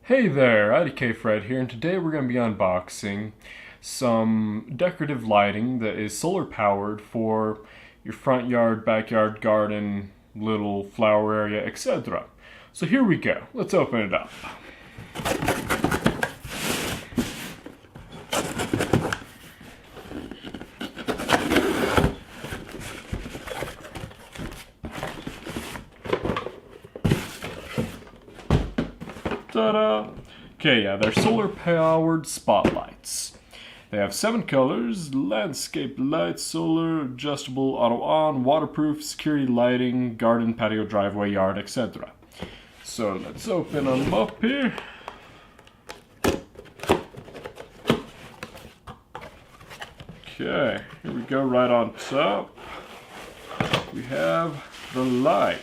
Hey there, IDK Fred here, and today we're going to be unboxing some decorative lighting that is solar powered for your front yard, backyard, garden, little flower area, etc. So here we go. Let's open it up. Ta-da! Okay, yeah, they're solar-powered spotlights. They have 7 colors: landscape light, solar, adjustable, auto-on, waterproof, security lighting, garden, patio, driveway, yard, etc. So let's open them up here. Okay, here we go. Right on top, we have the light.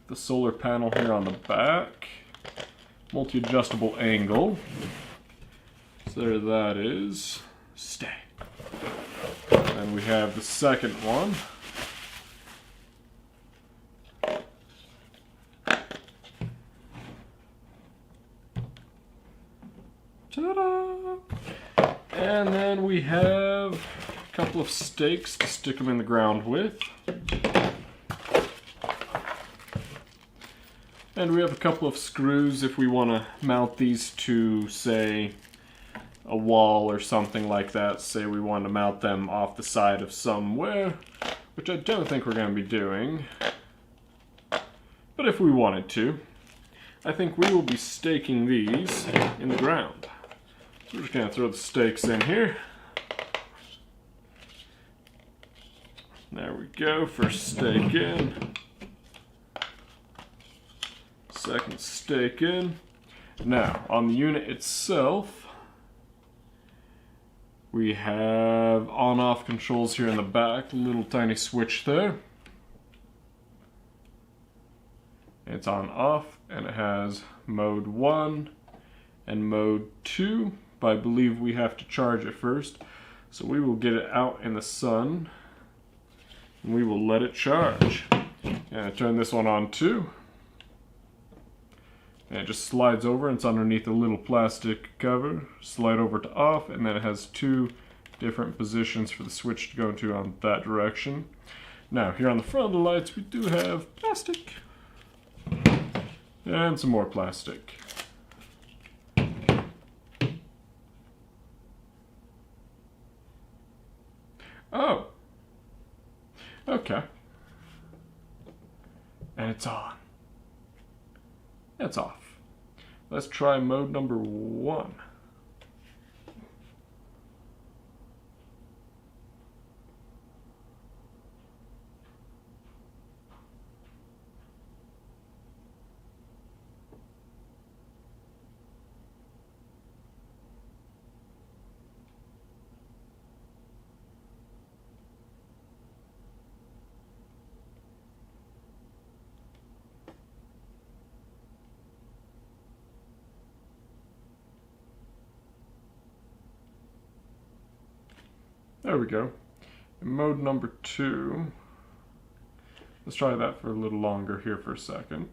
The solar panel here on the back. Multi-adjustable angle. So there that is. Stay. And we have the second one. Ta-da! And then we have a couple of stakes to stick them in the ground with. And we have a couple of screws if we want to mount these to, say, a wall or something like that. Say we want to mount them off the side of somewhere, which I don't think we're going to be doing. But if we wanted to, I think we will be staking these in the ground. So we're just going to throw the stakes in here. There we go, first stake in. Second stake in. Now, on the unit itself, we have on-off controls here in the back, a little tiny switch there. It's on-off, and it has mode 1 and mode 2, but I believe we have to charge it first. So we will get it out in the sun, and we will let it charge. And I turn this one on too. And it just slides over, and it's underneath a little plastic cover. Slide over to off, and then it has 2 different positions for the switch to go into on that direction. Now, here on the front of the lights, we do have plastic. And some more plastic. Oh! Okay. And it's on. It's off. Let's try mode number 1. There we go. In mode number 2, let's try that for a little longer here for a second.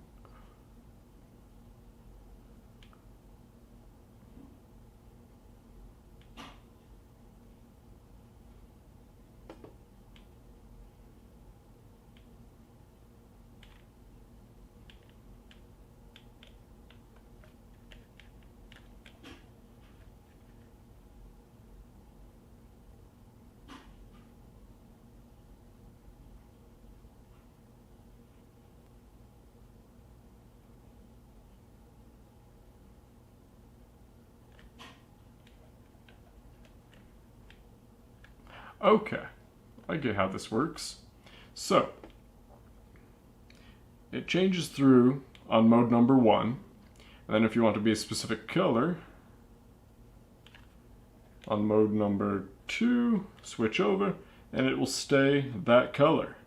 Okay, I get how this works. So, it changes through on mode number 1, and then if you want to be a specific color, on mode number 2, switch over, and it will stay that color.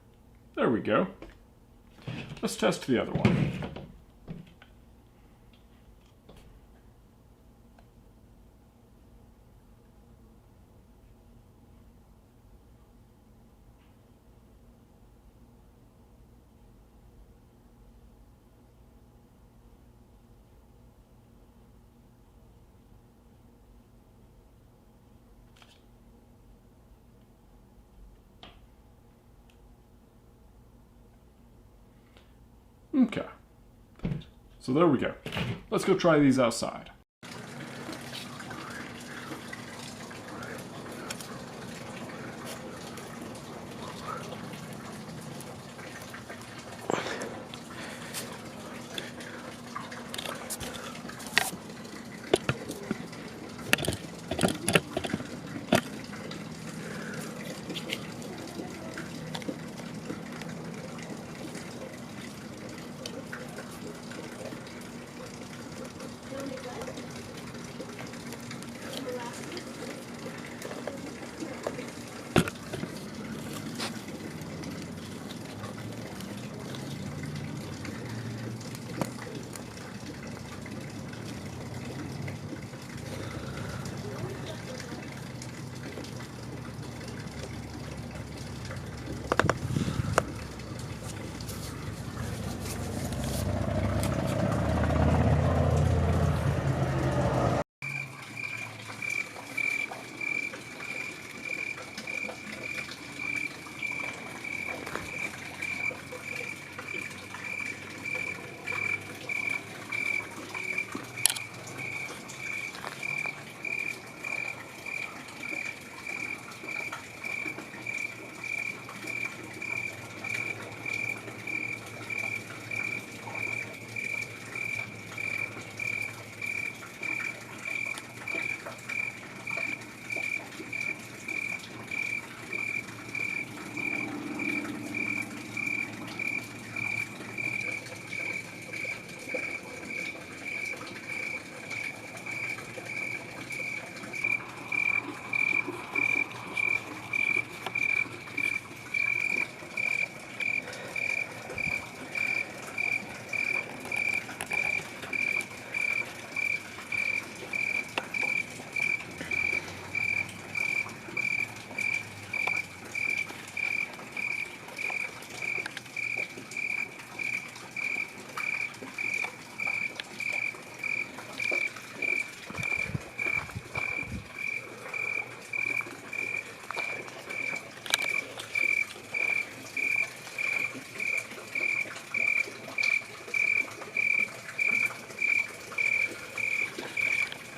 There we go. Let's test the other one. Okay. So there we go. Let's go try these outside.